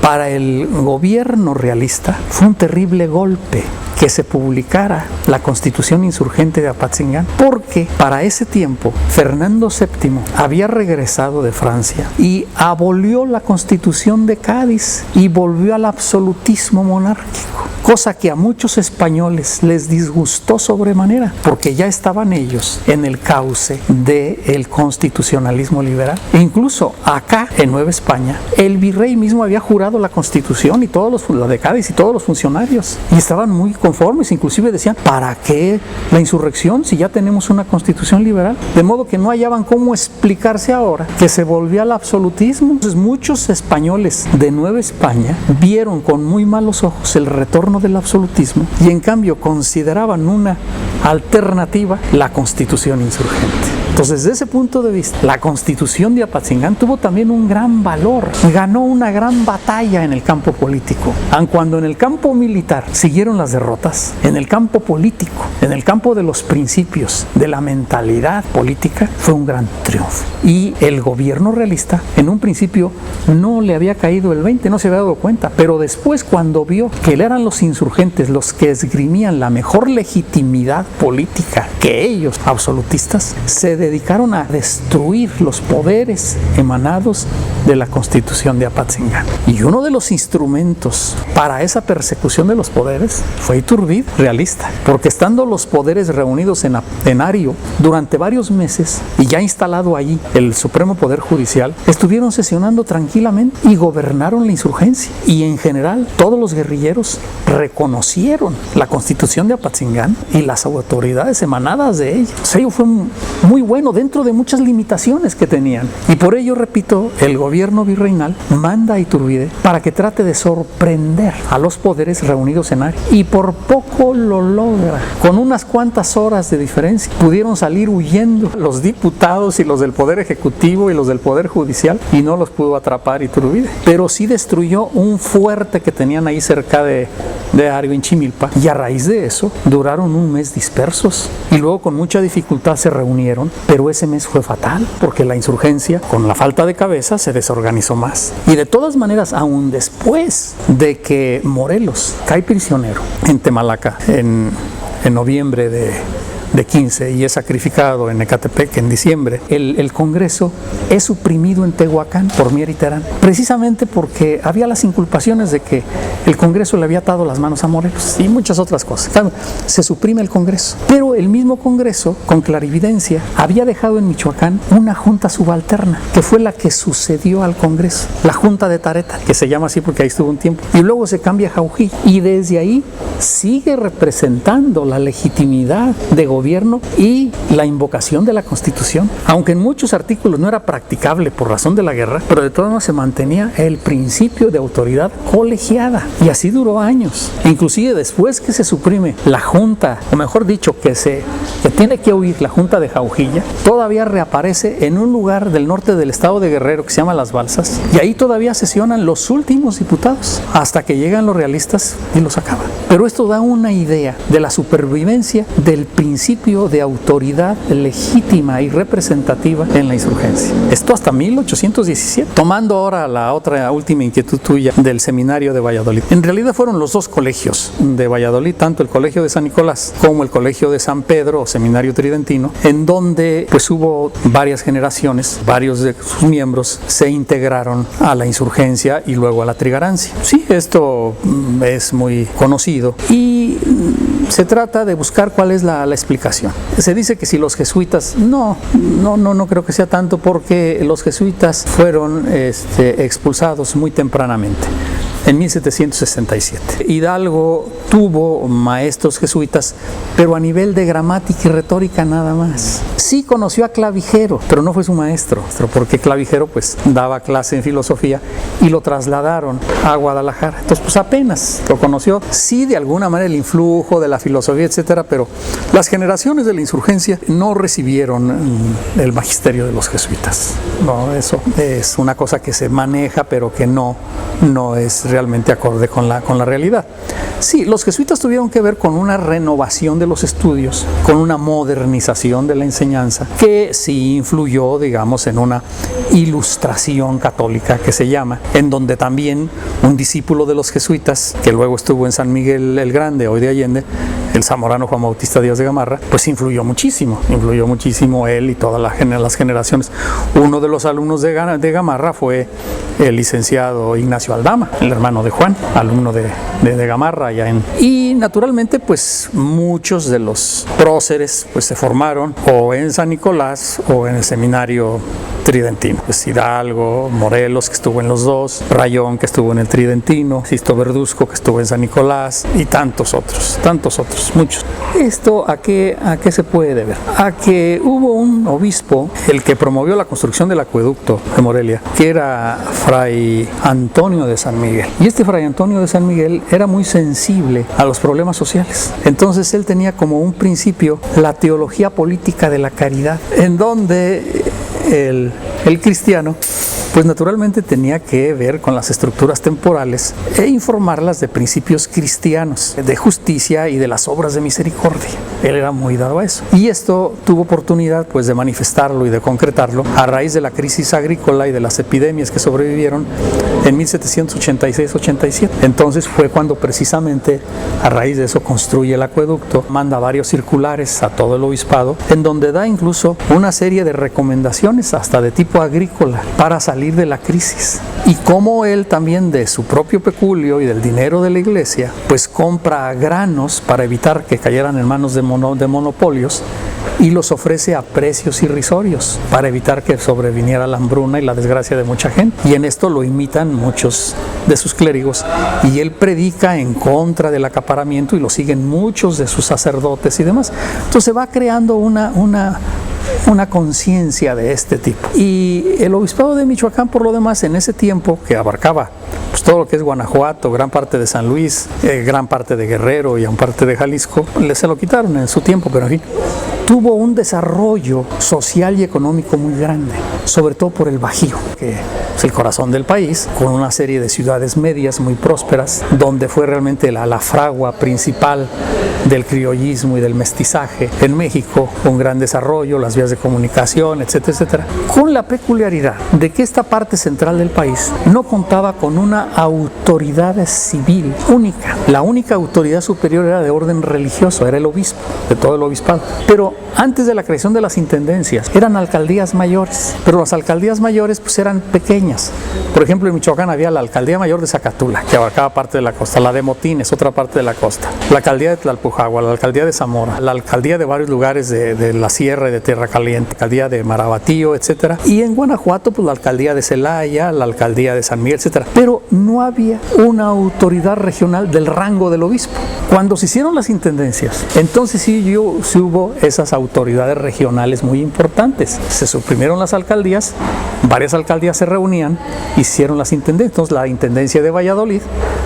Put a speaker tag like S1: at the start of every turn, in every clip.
S1: Para el gobierno realista fue un terrible golpe que se publicara la Constitución Insurgente de Apatzingán, porque para ese tiempo Fernando VII había regresado de Francia y abolió la Constitución de Cádiz y volvió al absolutismo monárquico, cosa que a muchos españoles les disgustó sobremanera, porque ya estaban ellos en el cauce del constitucionalismo liberal. E incluso acá, en Nueva España, el virrey mismo había jurado la Constitución y la de Cádiz y todos los funcionarios, y estaban muy conformes, inclusive decían, ¿para qué la insurrección si ya tenemos una Constitución liberal? De modo que no hallaban cómo explicarse ahora que se volvía al absolutismo. Entonces muchos españoles de Nueva España vieron con muy malos ojos el retorno del absolutismo y en cambio consideraban una alternativa la Constitución insurgente. Entonces, desde ese punto de vista, la Constitución de Apatzingán tuvo también un gran valor, ganó una gran batalla en el campo político. Aun cuando en el campo militar siguieron las derrotas, en el campo político, en el campo de los principios, de la mentalidad política, fue un gran triunfo. Y el gobierno realista, en un principio, no le había caído el 20, no se había dado cuenta, pero después, cuando vio que eran los insurgentes los que esgrimían la mejor legitimidad política que ellos, absolutistas, se dedicaron a destruir los poderes emanados de la Constitución de Apatzingán. Y uno de los instrumentos para esa persecución de los poderes fue Iturbide, realista, porque estando los poderes reunidos en Ario durante varios meses y ya instalado allí el Supremo Poder Judicial, estuvieron sesionando tranquilamente y gobernaron la insurgencia. Y en general todos los guerrilleros reconocieron la Constitución de Apatzingán y las autoridades emanadas de ella. O sea, ello fue muy bueno dentro de muchas limitaciones que tenían. Y por ello, repito, el gobierno virreinal manda a Iturbide para que trate de sorprender a los poderes reunidos en Ario. Y por poco lo logra. Con unas cuantas horas de diferencia pudieron salir huyendo los diputados y los del Poder Ejecutivo y los del Poder Judicial, y no los pudo atrapar Iturbide. Pero sí destruyó un fuerte que tenían ahí cerca de Ario, en Chimilpa, y a raíz de eso duraron un mes dispersos y luego con mucha dificultad se reunieron, pero ese mes fue fatal porque la insurgencia, con la falta de cabeza, se desorganizó más. Y de todas maneras, aún después de que Morelos cae prisionero en Temalaca en noviembre de 15 y es sacrificado en Ecatepec en diciembre, el Congreso es suprimido en Tehuacán por Mier y Terán, precisamente porque había las inculpaciones de que el Congreso le había atado las manos a Morelos y muchas otras cosas. Claro, se suprime el Congreso, pero el mismo Congreso, con clarividencia, había dejado en Michoacán una junta subalterna que fue la que sucedió al Congreso, la Junta de Tareta, que se llama así porque ahí estuvo un tiempo, y luego se cambia a Jauji, y desde ahí sigue representando la legitimidad de gobierno y la invocación de la Constitución, aunque en muchos artículos no era practicable por razón de la guerra, pero de todos modos se mantenía el principio de autoridad colegiada, y así duró años. Inclusive después que se suprime la junta, o mejor dicho, que tiene que huir la junta de Jaujilla, todavía reaparece en un lugar del norte del estado de Guerrero que se llama Las Balsas, y ahí todavía sesionan los últimos diputados hasta que llegan los realistas y los acaban. Pero esto da una idea de la supervivencia del principio de autoridad legítima y representativa en la insurgencia. Esto hasta 1817. Tomando ahora la otra última inquietud tuya del seminario de Valladolid. En realidad fueron los dos colegios de Valladolid, tanto el colegio de San Nicolás como el colegio de San Pedro o seminario tridentino, en donde pues hubo varias generaciones, varios de sus miembros se integraron a la insurgencia y luego a la trigarancia. Sí, esto es muy conocido y se trata de buscar cuál es la explicación. Se dice que si los jesuitas, no creo que sea tanto, porque los jesuitas fueron expulsados muy tempranamente. En 1767. Hidalgo tuvo maestros jesuitas, pero a nivel de gramática y retórica nada más. Sí conoció a Clavijero, pero no fue su maestro, porque Clavijero pues daba clase en filosofía y lo trasladaron a Guadalajara. Entonces pues apenas lo conoció, sí de alguna manera el influjo de la filosofía, etcétera, pero las generaciones de la insurgencia no recibieron el magisterio de los jesuitas. No, eso es una cosa que se maneja, pero que no es realmente acorde con la realidad. Sí, los jesuitas tuvieron que ver con una renovación de los estudios, con una modernización de la enseñanza, enseñanza que sí influyó, digamos, en una ilustración católica que se llama, en donde también un discípulo de los jesuitas, que luego estuvo en San Miguel el Grande, hoy de Allende, el zamorano Juan Bautista Díaz de Gamarra, pues influyó muchísimo él y todas las generaciones. Uno de los alumnos de Gamarra fue el licenciado Ignacio Aldama, el hermano de Juan, alumno de Gamarra allá y naturalmente pues muchos de los próceres pues se formaron o en San Nicolás o en el seminario tridentino. Pues Hidalgo, Morelos, que estuvo en los dos, Rayón, que estuvo en el tridentino, Sisto Verduzco, que estuvo en San Nicolás, y tantos otros, muchos. ¿Esto a qué se puede deber? A que hubo un obispo, el que promovió la construcción del acueducto de Morelia, que era Fray Antonio de San Miguel. Y este Fray Antonio de San Miguel era muy sensible a los problemas sociales. Entonces él tenía como un principio la teología política de la caridad, en donde el cristiano pues naturalmente tenía que ver con las estructuras temporales e informarlas de principios cristianos, de justicia y de las obras de misericordia. Él era muy dado a eso. Y esto tuvo oportunidad pues de manifestarlo y de concretarlo a raíz de la crisis agrícola y de las epidemias que sobrevivieron en 1786-87. Entonces fue cuando precisamente a raíz de eso construye el acueducto, manda varios circulares a todo el obispado, en donde da incluso una serie de recomendaciones hasta de tipo agrícola para salir de la crisis, y como él también de su propio peculio y del dinero de la iglesia pues compra granos para evitar que cayeran en manos de monopolios y los ofrece a precios irrisorios para evitar que sobreviniera la hambruna y la desgracia de mucha gente, y en esto lo imitan muchos de sus clérigos, y él predica en contra del acaparamiento y lo siguen muchos de sus sacerdotes y demás. Entonces va creando una conciencia de este tipo. Y el obispado de Michoacán, por lo demás, en ese tiempo, que abarcaba pues todo lo que es Guanajuato, gran parte de San Luis, gran parte de Guerrero y aún parte de Jalisco, se lo quitaron en su tiempo, pero en fin, tuvo un desarrollo social y económico muy grande, sobre todo por el Bajío, que es el corazón del país, con una serie de ciudades medias muy prósperas, donde fue realmente la fragua principal del criollismo y del mestizaje en México, un gran desarrollo, las vías de comunicación, etcétera, etcétera, con la peculiaridad de que esta parte central del país no contaba con una autoridad civil única. La única autoridad superior era de orden religioso, era el obispo, de todo el obispado. Pero antes de la creación de las intendencias, eran alcaldías mayores, pero las alcaldías mayores pues eran pequeñas. Por ejemplo, en Michoacán había la alcaldía mayor de Zacatula, que abarcaba parte de la costa, la de Motines, otra parte de la costa, la alcaldía de Tlalpujagua, la alcaldía de Zamora, la alcaldía de varios lugares de la Sierra y de Tierra Caliente, la alcaldía de Marabatío, etcétera. Y en Guanajuato, pues la alcaldía de Celaya, la alcaldía de San Miguel, etcétera. Pero no había una autoridad regional del rango del obispo. Cuando se hicieron las intendencias, entonces sí hubo esas autoridades regionales muy importantes. Se suprimieron las alcaldías, varias alcaldías se reunían, hicieron las intendencias. Entonces la intendencia de Valladolid,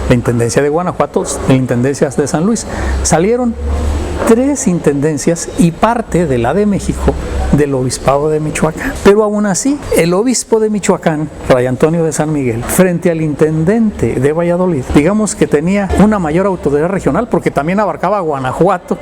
S1: la intendencia de Guanajuato, la intendencia de San Luis. Salieron 3 intendencias y parte de la de México del obispado de Michoacán. Pero aún así, el obispo de Michoacán, Fray Antonio de San Miguel, frente al intendente de Valladolid, digamos que tenía una mayor autoridad regional porque también abarcaba Guanajuato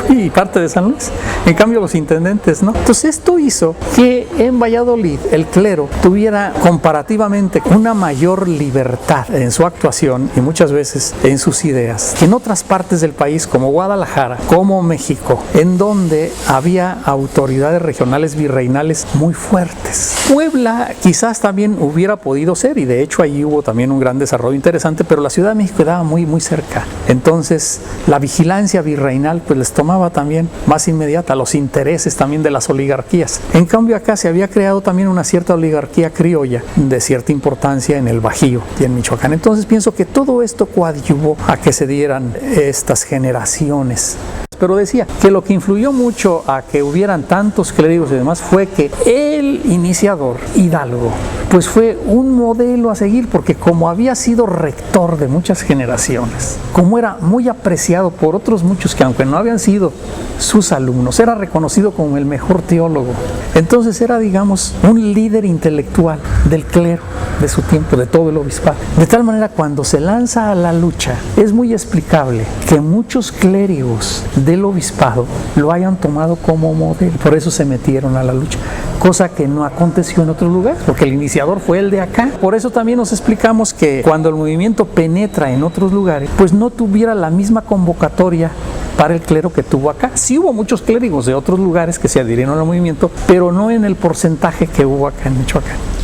S1: y parte de San Luis. En cambio, los intendentes no. Entonces esto hizo que en Valladolid el clero tuviera comparativamente una mayor libertad en su actuación y muchas veces en sus ideas que en otras partes del país como Guadalajara, como México, en donde había autoridades regionales virreinales muy fuertes. Puebla quizás también hubiera podido ser, y de hecho allí hubo también un gran desarrollo interesante, pero la Ciudad de México quedaba muy cerca. Entonces la vigilancia virreinal pues les tomaba también más inmediata, los intereses también de las oligarquías. En cambio acá se había creado también una cierta oligarquía criolla de cierta importancia en el Bajío y en Michoacán. Entonces pienso que todo esto coadyuvó a que se dieran estas generaciones. Pero decía que lo que influyó mucho a que hubieran tantos clérigos y demás fue que el iniciador, Hidalgo, pues fue un modelo a seguir, porque como había sido rector de muchas generaciones, como era muy apreciado por otros muchos que aunque no habían sido sus alumnos, era reconocido como el mejor teólogo. Entonces era, digamos, un líder intelectual del clero de su tiempo, de todo el obispado. De tal manera, cuando se lanza a la lucha, es muy explicable que muchos clérigos del obispado lo hayan tomado como modelo. Por eso se metieron a la lucha, cosa que no aconteció en otros lugares, porque el iniciador fue el de acá. Por eso también nos explicamos que cuando el movimiento penetra en otros lugares, pues no tuviera la misma convocatoria para el clero que tuvo acá. Sí hubo muchos clérigos de otros lugares que se adhirieron al movimiento, pero no en el porcentaje que hubo acá en Michoacán.